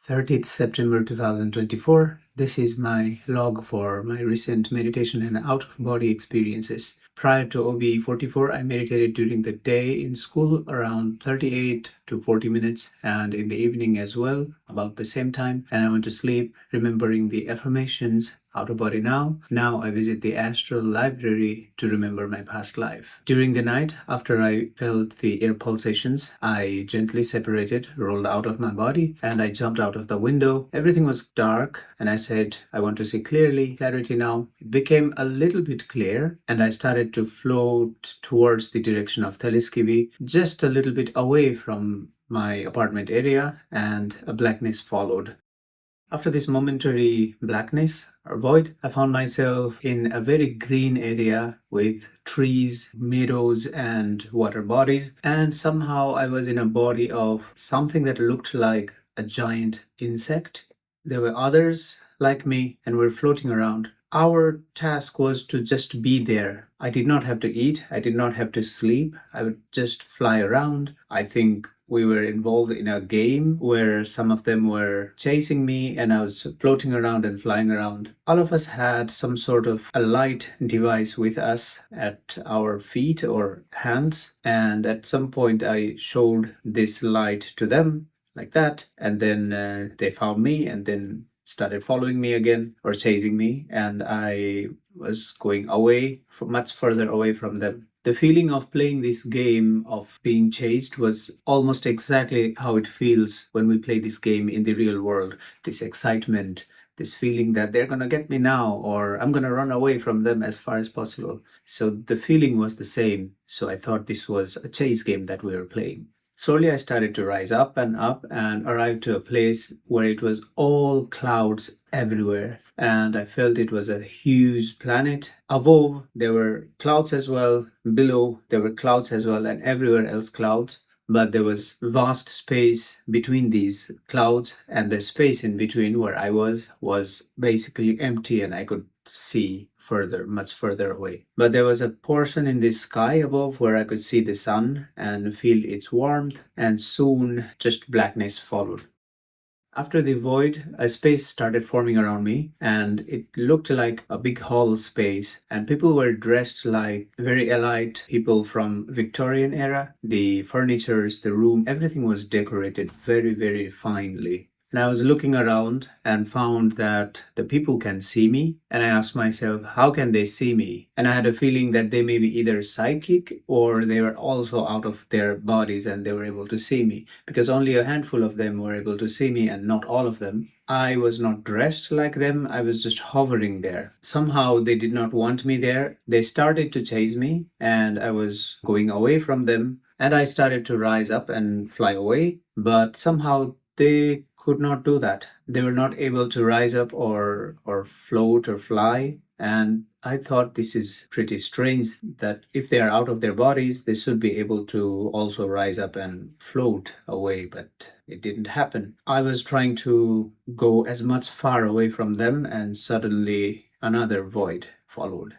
30th September 2024. This is my log for my recent meditation and out-of-body experiences. Prior to OBE 44, I meditated during the day in school around 38 to 40 minutes and in the evening as well, about the same time. And I went to sleep remembering the affirmations, out of body now. Now I visit the Astral library to remember my past life. During the night, after I felt the air pulsations, I gently separated, rolled out of my body, and I jumped out of the window. Everything was dark, and I said, I want to see clearly, clarity now. It became a little bit clear, and I started to float towards the direction of Teleskivi, just a little bit away from my apartment area, and a blackness followed. After this momentary blackness or void, I found myself in a very green area with trees, meadows, and water bodies. And somehow I was in a body of something that looked like a giant insect. There were others like me and were floating around. Our task was to just be there. I did not have to eat. I did not have to sleep. I would just fly around. I think we were involved in a game where some of them were chasing me and I was floating around and flying around. All of us had some sort of a light device with us at our feet or hands. And at some point I showed this light to them like that. And then they found me and then started following me again or chasing me. And I was going away, much further away from them. The feeling of playing this game of being chased was almost exactly how it feels when we play this game in the real world. This excitement, this feeling that they're going to get me now or I'm going to run away from them as far as possible. So the feeling was the same. So I thought this was a chase game that we were playing. Slowly I started to rise up and arrived to a place where it was all clouds everywhere. And I felt it was a huge planet. Above, there were clouds as well. Below, there were clouds as well, and everywhere else clouds. But there was vast space between these clouds, and the space in between where I was basically empty, and I could see much further away. But there was a portion in the sky above where I could see the sun and feel its warmth, and soon just blackness followed. After the void, a space started forming around me, and it looked like a big hall space, and people were dressed like very elite people from Victorian era. The furnitures, the room, everything was decorated very, very finely. And I was looking around and found that the people can see me. And I asked myself, how can they see me? And I had a feeling that they may be either psychic or they were also out of their bodies and they were able to see me, because only a handful of them were able to see me and not all of them. I was not dressed like them. I was just hovering there. Somehow they did not want me there. They started to chase me and I was going away from them. And I started to rise up and fly away. But somehow they could not do that. They were not able to rise up or float or fly. And I thought this is pretty strange that if they are out of their bodies, they should be able to also rise up and float away, but it didn't happen. I was trying to go as much far away from them, and suddenly another void followed.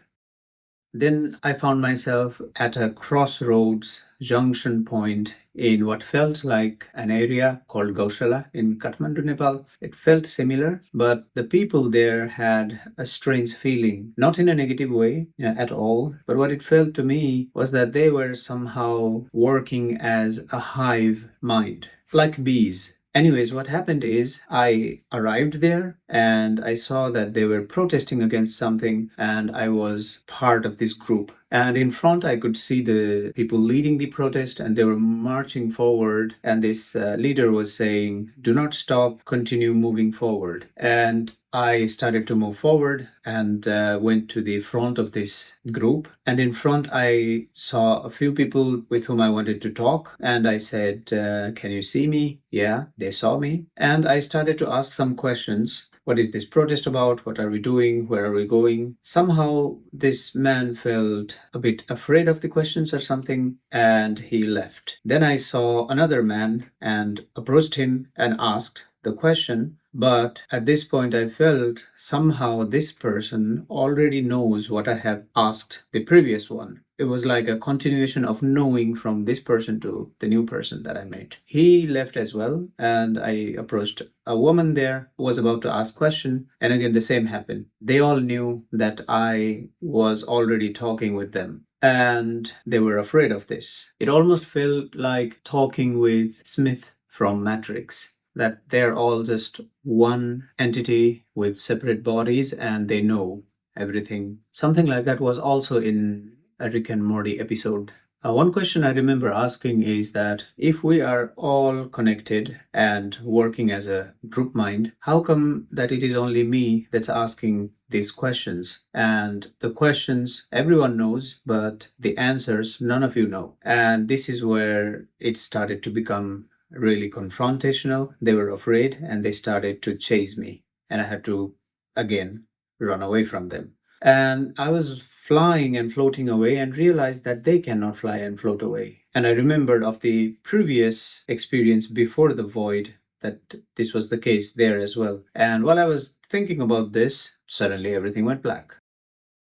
Then I found myself at a crossroads junction point in what felt like an area called Gaushala in Kathmandu, Nepal. It felt similar, but the people there had a strange feeling, not in a negative way at all, but what it felt to me was that they were somehow working as a hive mind, like bees. Anyways, what happened is I arrived there and I saw that they were protesting against something, and I was part of this group. And in front, I could see the people leading the protest, and they were marching forward. And this leader was saying, "Do not stop, continue moving forward." And I started to move forward and went to the front of this group. And in front, I saw a few people with whom I wanted to talk. And I said, "Can you see me?" Yeah, they saw me. And I started to ask some questions. What is this protest about? What are we doing? Where are we going? Somehow this man felt a bit afraid of the questions or something, and he left. Then I saw another man and approached him and asked the question, But at this point, I felt somehow this person already knows what I have asked the previous one. It was like a continuation of knowing from this person to the new person that I met. He left as well, and I approached a woman there who was about to ask question, and again the same happened. They all knew that I was already talking with them, and they were afraid of this. It almost felt like talking with Smith from Matrix, that they're all just one entity with separate bodies and they know everything. Something like that was also in a Rick and Morty episode. One question I remember asking is that if we are all connected and working as a group mind, how come that it is only me that's asking these questions? And the questions everyone knows, but the answers none of you know. And this is where it started to become really confrontational. They were afraid and they started to chase me. And I had to, again, run away from them. And I was flying and floating away and realized that they cannot fly and float away. And I remembered of the previous experience before the void that this was the case there as well. And while I was thinking about this, suddenly everything went black.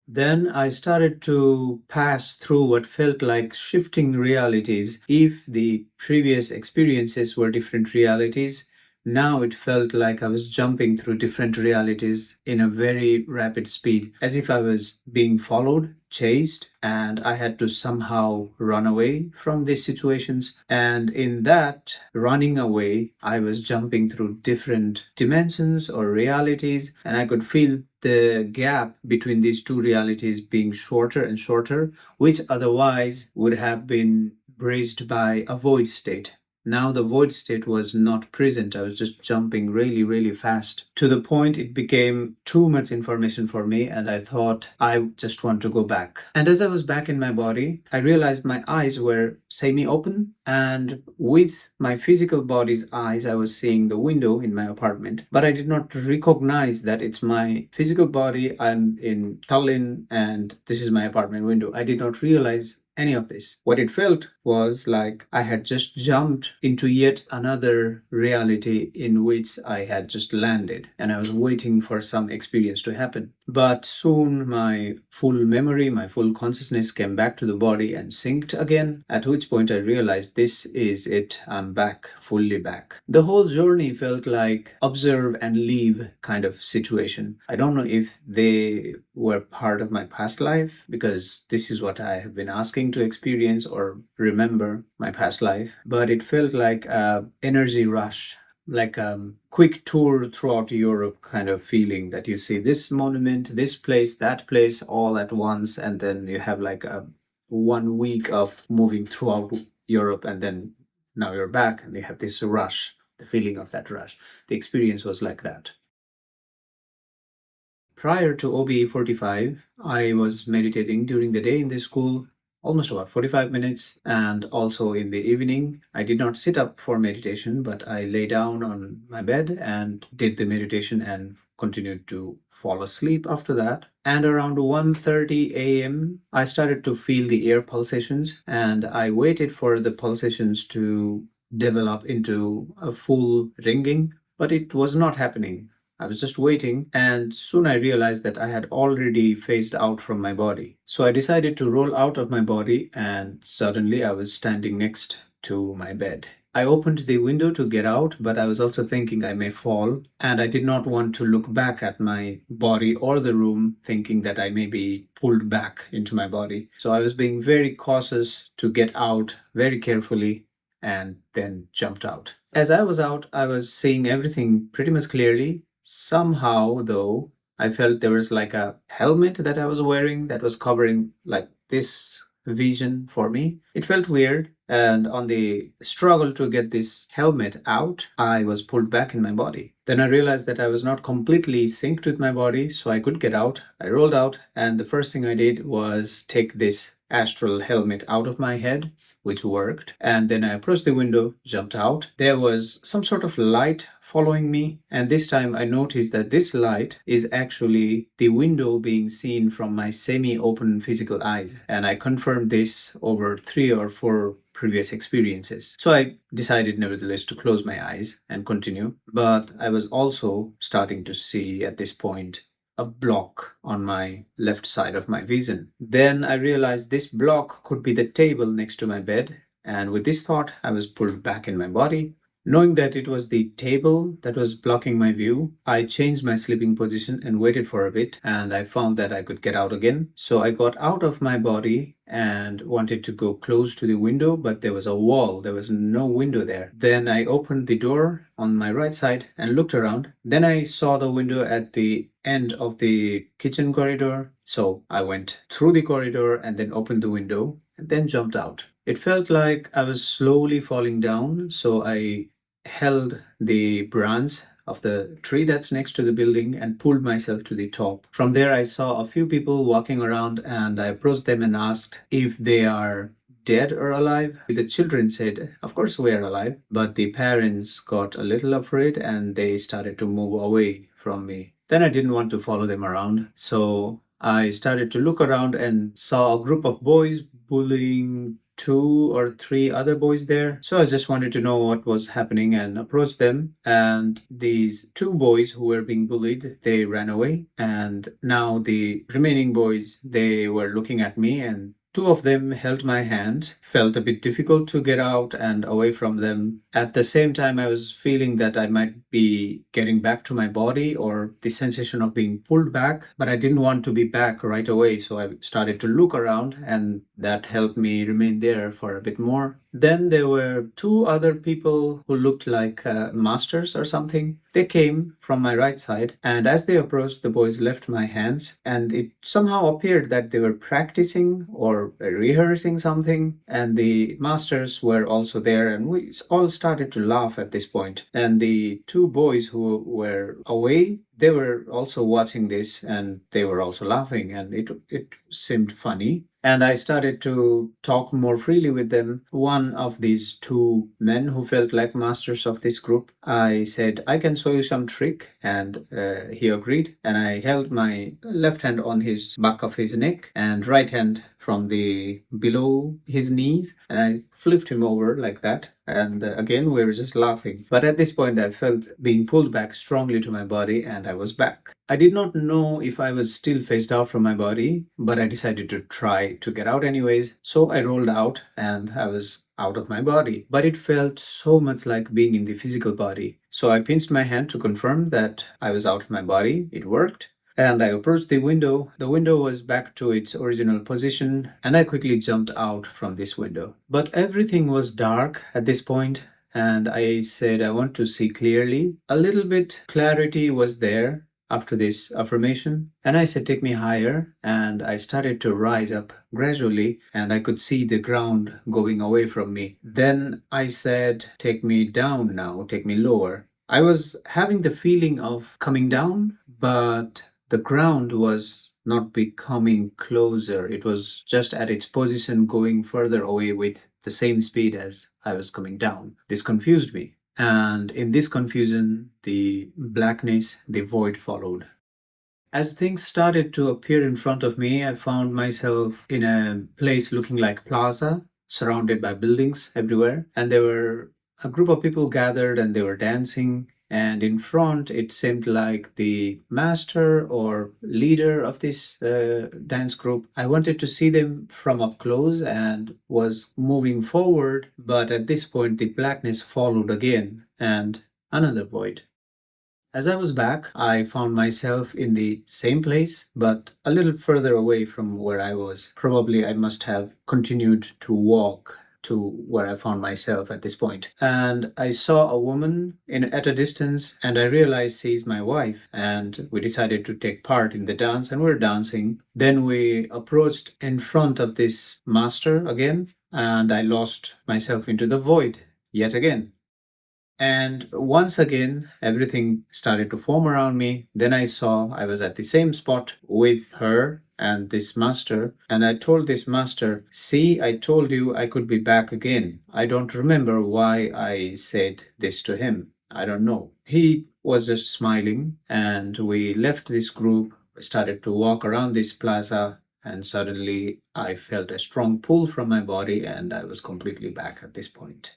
Then I started to pass through what felt like shifting realities. If the previous experiences were different realities, now it felt like I was jumping through different realities in a very rapid speed, as if I was being followed, chased, and I had to somehow run away from these situations. And in that running away, I was jumping through different dimensions or realities, and I could feel the gap between these two realities being shorter and shorter, which otherwise would have been bridged by a void state. Now the void state was not present. I was just jumping really, really fast to the point it became too much information for me, and I thought I just want to go back. And as I was back in my body, I realized my eyes were semi-open, and with my physical body's eyes, I was seeing the window in my apartment. But I did not recognize that it's my physical body. I'm in Tallinn, and this is my apartment window. I did not realize any of this. What it felt was like I had just jumped into yet another reality in which I had just landed, and I was waiting for some experience to happen. But soon my full memory, my full consciousness came back to the body and synced again, at which point I realized this is it. I'm back, fully back. The whole journey felt like observe and leave kind of situation. I don't know if they were part of my past life, because this is what I have been asking to experience or remember my past life, but it felt like a energy rush, like a quick tour throughout Europe kind of feeling, that you see this monument, this place, that place all at once, and then you have like a 1 week of moving throughout Europe, and then now you're back and you have this rush, the feeling of that rush. The experience was like that. Prior to OBE 45, I was meditating during the day in the school, almost about 45 minutes, and also in the evening. I did not sit up for meditation, but I lay down on my bed and did the meditation and continued to fall asleep after that. And around 1:30 a.m., I started to feel the air pulsations, and I waited for the pulsations to develop into a full ringing, but it was not happening. I was just waiting, and soon I realized that I had already phased out from my body. So I decided to roll out of my body, and suddenly I was standing next to my bed. I opened the window to get out, but I was also thinking I may fall, and I did not want to look back at my body or the room, thinking that I may be pulled back into my body. So I was being very cautious to get out very carefully, and then jumped out. As I was out, I was seeing everything pretty much clearly. Somehow, though, I felt there was like a helmet that I was wearing that was covering like this vision for me. It felt weird, and on the struggle to get this helmet out, I was pulled back in my body. Then I realized that I was not completely synced with my body, so I could get out. I rolled out, and the first thing I did was take this astral helmet out of my head, which worked. And then I approached the window, jumped out. There was some sort of light following me, and this time I noticed that this light is actually the window being seen from my semi-open physical eyes. And I confirmed this over 3 or 4 previous experiences. So I decided nevertheless to close my eyes and continue. But I was also starting to see at this point a block on my left side of my vision. Then I realized this block could be the table next to my bed. And with this thought, I was pulled back in my body. Knowing that it was the table that was blocking my view, I changed my sleeping position and waited for a bit, and I found that I could get out again. So I got out of my body and wanted to go close to the window, but there was a wall, there was no window there. Then I opened the door on my right side and looked around. Then I saw the window at the end of the kitchen corridor. So I went through the corridor and then opened the window and then jumped out. It felt like I was slowly falling down, so I held the branch of the tree that's next to the building and pulled myself to the top. From there, I saw a few people walking around and I approached them and asked if they are dead or alive. The children said, of course we are alive, but the parents got a little afraid and they started to move away from me. Then I didn't want to follow them around, so I started to look around and saw a group of boys bullying 2 or 3 other boys there. So I just wanted to know what was happening and approached them. And these 2 boys who were being bullied, they ran away. And now the remaining boys, they were looking at me, and 2 of them held my hand. Felt a bit difficult to get out and away from them. At the same time, I was feeling that I might be getting back to my body, or the sensation of being pulled back, but I didn't want to be back right away. So I started to look around, and that helped me remain there for a bit more. Then there were 2 other people who looked like masters or something. They came from my right side, and as they approached, the boys left my hands, and it somehow appeared that they were practicing or rehearsing something, and the masters were also there, and we all started to laugh at this point. And the 2 boys who were away, they were also watching this and they were also laughing, and it seemed funny. And I started to talk more freely with them. One of these 2 men who felt like masters of this group, I said, I can show you some trick. And he agreed. And I held my left hand on his back of his neck and right hand from the below his knees. And I flipped him over like that. And again, we were just laughing. But at this point, I felt being pulled back strongly to my body, and I was back. I did not know if I was still phased out from my body, but I decided to try to get out anyways. So I rolled out and I was out of my body. But it felt so much like being in the physical body. So I pinched my hand to confirm that I was out of my body. It worked. And I approached the window. The window was back to its original position, and I quickly jumped out from this window. But everything was dark at this point, and I said I want to see clearly. A little bit clarity was there after this affirmation, and I said take me higher, and I started to rise up gradually, and I could see the ground going away from me. Then I said take me down now, take me lower. I was having the feeling of coming down, but the ground was not becoming closer. It was just at its position going further away with the same speed as I was coming down. This confused me. And in this confusion, the blackness, the void followed. As things started to appear in front of me, I found myself in a place looking like plaza, surrounded by buildings everywhere. And there were a group of people gathered and they were dancing. And in front, it seemed like the master or leader of this dance group. I wanted to see them from up close and was moving forward. But at this point, the blackness followed again and another void. As I was back, I found myself in the same place, but a little further away from where I was. Probably I must have continued to walk to where I found myself at this point. And I saw a woman at a distance, and I realized she's my wife. And we decided to take part in the dance, and we're dancing. Then we approached in front of this master again, and I lost myself into the void yet again. And once again, everything started to form around me. Then I saw I was at the same spot with her and this master. And I told this master, see, I told you I could be back again. I don't remember why I said this to him. I don't know. He was just smiling, and we left this group, started to walk around this plaza, and suddenly I felt a strong pull from my body, and I was completely back at this point.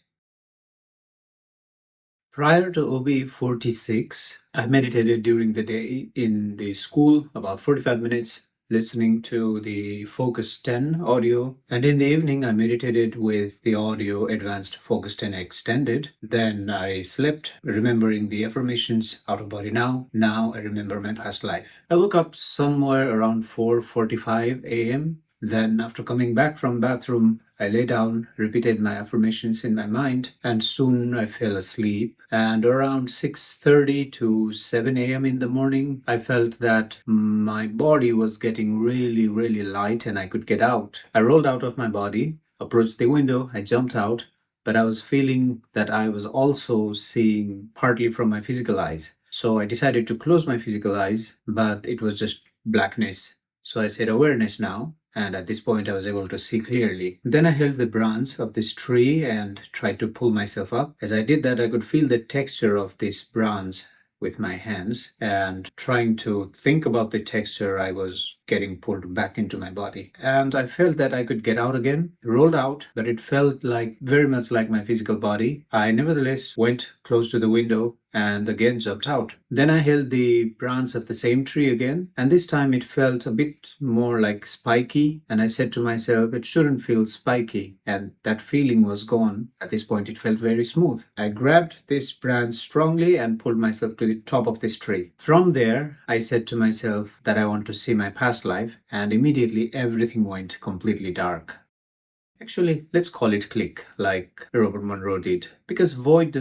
Prior to OBE 46, I meditated during the day in the school, about 45 minutes, listening to the Focus 10 audio. And in the evening, I meditated with the audio Advanced Focus 10 Extended. Then I slept, remembering the affirmations, out of body now. Now I remember my past life. I woke up somewhere around 4:45 a.m. Then, after coming back from bathroom, I lay down, repeated my affirmations in my mind, and soon I fell asleep. And around 6:30 to 7 a.m. in the morning, I felt that my body was getting really, really light and I could get out. I rolled out of my body, approached the window, I jumped out, but I was feeling that I was also seeing partly from my physical eyes. So I decided to close my physical eyes, but it was just blackness. So I said awareness now, and at this point I was able to see clearly. Then I held the branch of this tree and tried to pull myself up. As I did that, I could feel the texture of this branch with my hands, and trying to think about the texture, I was getting pulled back into my body. And I felt that I could get out again, rolled out, but it felt like very much like my physical body. I nevertheless went close to the window and again jumped out. Then I held the branch of the same tree again, and this time it felt a bit more like spiky, and I said to myself, it shouldn't feel spiky, and that feeling was gone. At this point, it felt very smooth. I grabbed this branch strongly and pulled myself to the top of this tree. From there, I said to myself that I want to see my past life, and immediately everything went completely dark. Actually, let's call it click, like Robert Monroe did, because void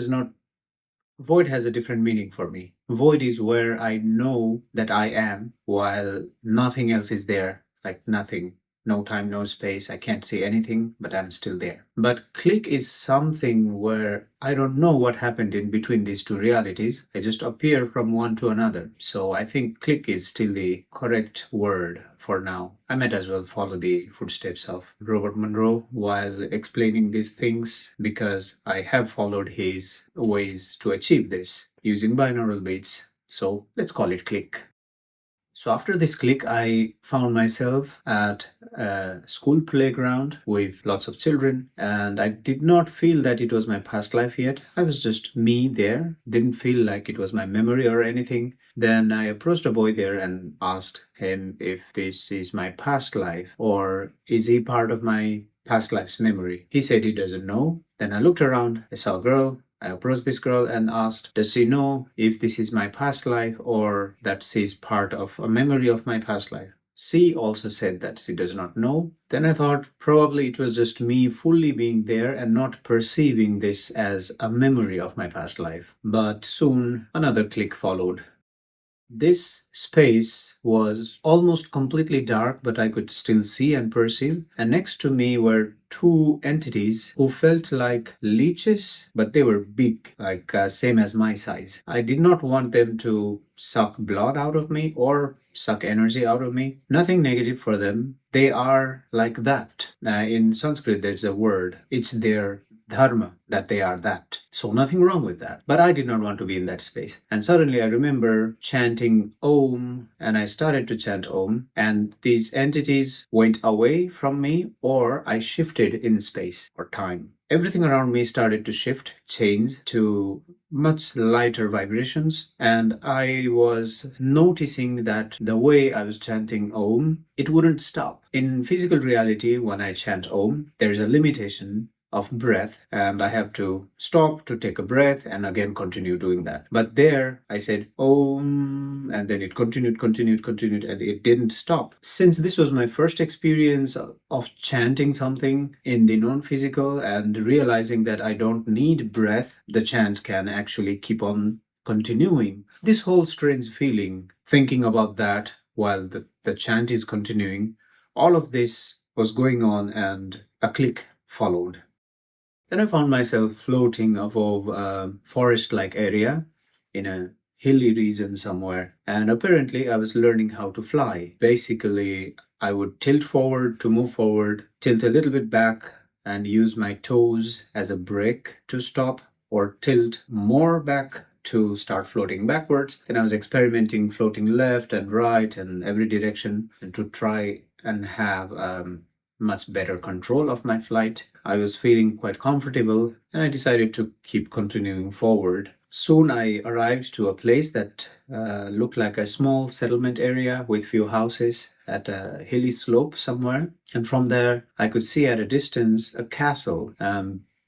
has a different meaning for me. Void is where I know that I am, while nothing else is there, like nothing. No time, no space. I can't see anything, but I'm still there. But click is something where I don't know what happened in between these two realities. I just appear from one to another. So I think click is still the correct word for now. I might as well follow the footsteps of Robert Monroe while explaining these things, because I have followed his ways to achieve this using binaural beats. So let's call it click. So after this click, I found myself at a school playground with lots of children, and I did not feel that it was my past life yet. I was just me there, didn't feel like it was my memory or anything. Then I approached a boy there and asked him if this is my past life or is he part of my past life's memory. He said he doesn't know. Then I looked around, I saw a girl. I approached this girl and asked, does she know if this is my past life or that she's part of a memory of my past life? She also said that she does not know. Then I thought probably it was just me fully being there and not perceiving this as a memory of my past life. But soon another click followed. This space was almost completely dark, but I could still see and perceive. And next to me were two entities who felt like leeches, but they were big, like same as my size. I did not want them to suck blood out of me or suck energy out of me. Nothing negative for them. They are like that. In Sanskrit, there's a word. It's their dharma that they are that. So nothing wrong with that. But I did not want to be in that space. And suddenly I remember chanting Om, and I started to chant Om, and these entities went away from me, or I shifted in space or time. Everything around me started to shift, change to much lighter vibrations, and I was noticing that the way I was chanting Om, it wouldn't stop. In physical reality, when I chant Om, there's a limitation of breath, and I have to stop to take a breath and again continue doing that. But there I said Om, and then it continued, and it didn't stop. Since this was my first experience of chanting something in the non-physical and realizing that I don't need breath, the chant can actually keep on continuing. This whole strange feeling, thinking about that while the chant is continuing, all of this was going on, and a click followed. Then I found myself floating above a forest-like area in a hilly region somewhere, and apparently I was learning how to fly. Basically, I would tilt forward to move forward, tilt a little bit back, and use my toes as a brake to stop, or tilt more back to start floating backwards. Then I was experimenting floating left and right and every direction, and to try and have much better control of my flight. I was feeling quite comfortable and I decided to keep continuing forward. Soon I arrived to a place that looked like a small settlement area with few houses at a hilly slope somewhere. And from there, I could see at a distance a castle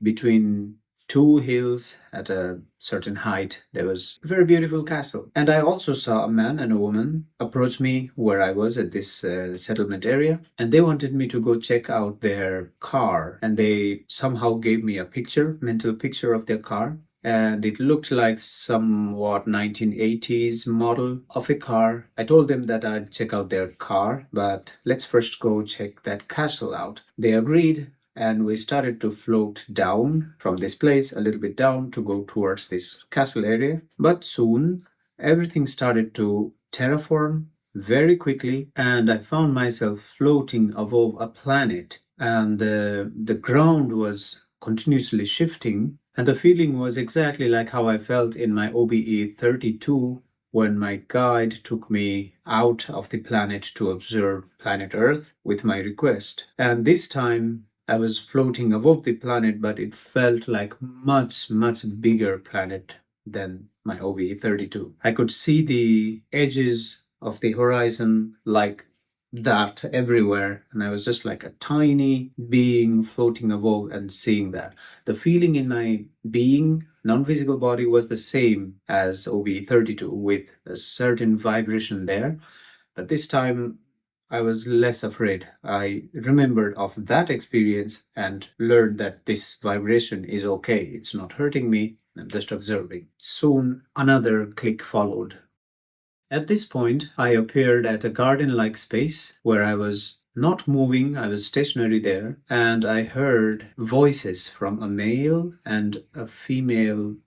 between two hills at a certain height. There was a very beautiful castle. And I also saw a man and a woman approach me where I was at this settlement area. And they wanted me to go check out their car. And they somehow gave me a picture, mental picture of their car. And it looked like somewhat 1980s model of a car. I told them that I'd check out their car, but let's first go check that castle out. They agreed, and we started to float down from this place a little bit down to go towards this castle area. But soon everything started to terraform very quickly, and I found myself floating above a planet, and the ground was continuously shifting, and the feeling was exactly like how I felt in my OBE 32 when my guide took me out of the planet to observe planet Earth with my request. And this time I was floating above the planet, but it felt like much, much bigger planet than my OBE 32. I could see the edges of the horizon like that everywhere, and I was just like a tiny being floating above and seeing that. The feeling in my being, non-physical body, was the same as OBE 32 with a certain vibration there, but this time I was less afraid. I remembered of that experience and learned that this vibration is okay. It's not hurting me. I'm just observing. Soon another click followed. At this point, I appeared at a garden-like space where I was not moving, I was stationary there, and I heard voices from a male and a female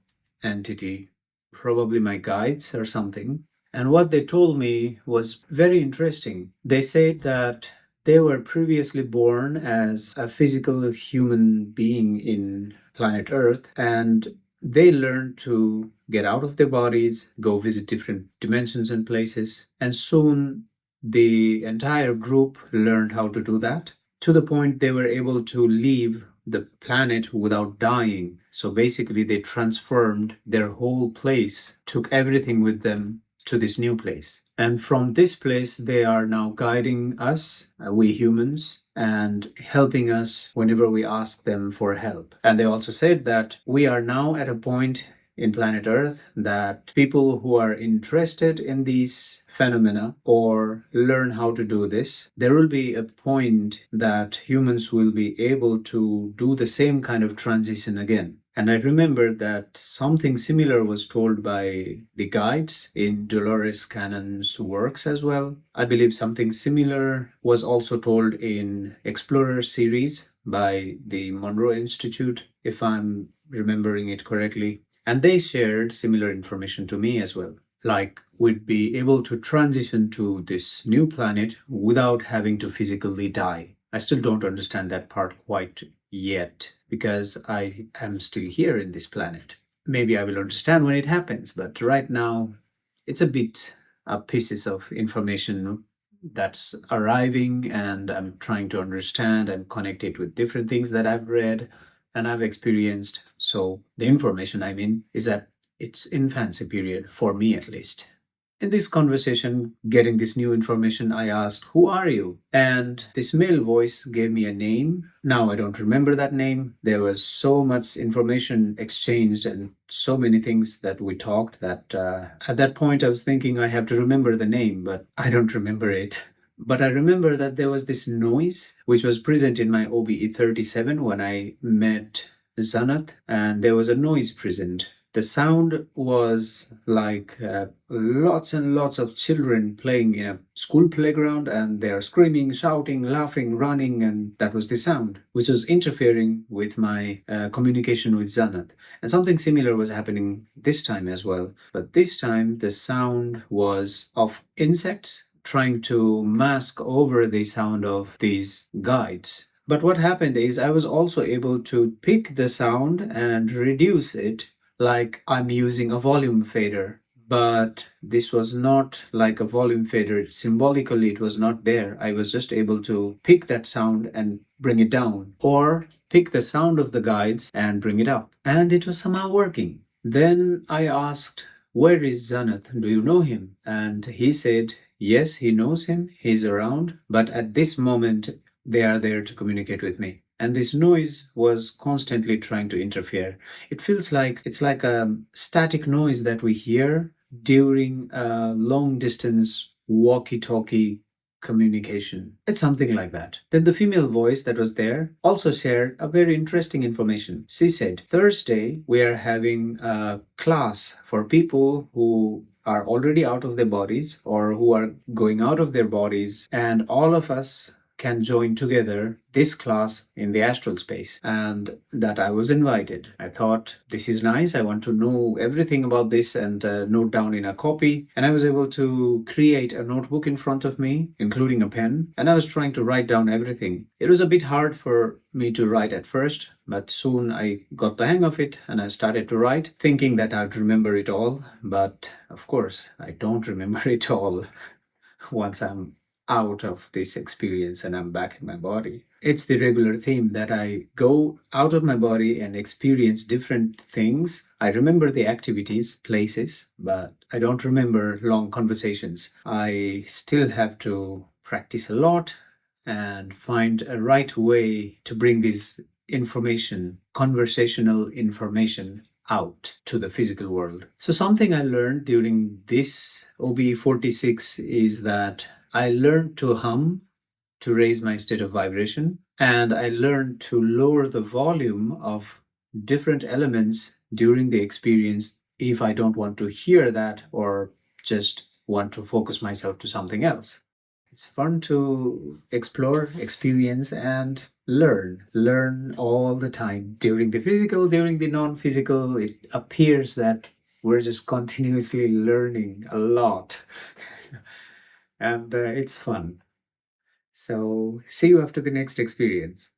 entity, probably my guides or something. And what they told me was very interesting. They said that they were previously born as a physical human being in planet Earth, and they learned to get out of their bodies, go visit different dimensions and places, and soon the entire group learned how to do that to the point they were able to leave the planet without dying. So basically, they transformed their whole place, took everything with them to this new place. And from this place, they are now guiding us, we humans, and helping us whenever we ask them for help. And they also said that we are now at a point in planet Earth that people who are interested in these phenomena or learn how to do this, there will be a point that humans will be able to do the same kind of transition again. And I remember that something similar was told by the guides in Dolores Cannon's works as well. I believe something similar was also told in Explorer series by the Monroe Institute, if I'm remembering it correctly. And they shared similar information to me as well. Like, we'd be able to transition to this new planet without having to physically die. I still don't understand that part quite yet because I am still here in this planet. Maybe I will understand when it happens, but right now it's a bit pieces of information that's arriving, and I'm trying to understand and connect it with different things that I've read and I've experienced. So the information I'm in is at its infancy period, for me at least. In this conversation, getting this new information, I asked, "Who are you?" And this male voice gave me a name. Now I don't remember that name. There was so much information exchanged and so many things that we talked that at that point I was thinking I have to remember the name, but I don't remember it. But I remember that there was this noise which was present in my OBE 37 when I met Zanath, and there was a noise present. The sound was like lots and lots of children playing in a school playground, and they are screaming, shouting, laughing, running, and that was the sound, which was interfering with my communication with Zanath. And something similar was happening this time as well. But this time, the sound was of insects trying to mask over the sound of these guides. But what happened is I was also able to pick the sound and reduce it like I'm using a volume fader. but this was not like a volume fader. Symbolically, it was not there. I was just able to pick that sound and bring it down, or pick the sound of the guides and bring it up. And it was somehow working. Then I asked, "Where is Zanath? Do you know him?" And he said, "Yes, he knows him. He's around. But at this moment, they are there to communicate with me." And this noise was constantly trying to interfere. It feels like it's like a static noise that we hear during a long distance walkie talkie communication. It's something like that. Then the female voice that was there also shared a very interesting information. She said, "Thursday, we are having a class for people who are already out of their bodies or who are going out of their bodies, and all of us can join together this class in the astral space," and that I was invited. I thought, this is nice. I want to know everything about this and note down in a copy. And I was able to create a notebook in front of me, including a pen, and I was trying to write down everything. It was a bit hard for me to write at first, but soon I got the hang of it and I started to write, thinking that I'd remember it all. But of course, I don't remember it all once I'm out of this experience and I'm back in my body. It's the regular theme that I go out of my body and experience different things. I remember the activities, places, but I don't remember long conversations. I still have to practice a lot and find a right way to bring this information, conversational information, out to the physical world. So, something I learned during this OBE 46 is that I learned to hum to raise my state of vibration, and I learned to lower the volume of different elements during the experience if I don't want to hear that or just want to focus myself to something else. It's fun to explore, experience, and learn. Learn all the time. During the physical, during the non physical, it appears that we're just continuously learning a lot. And it's fun. So, see you after the next experience.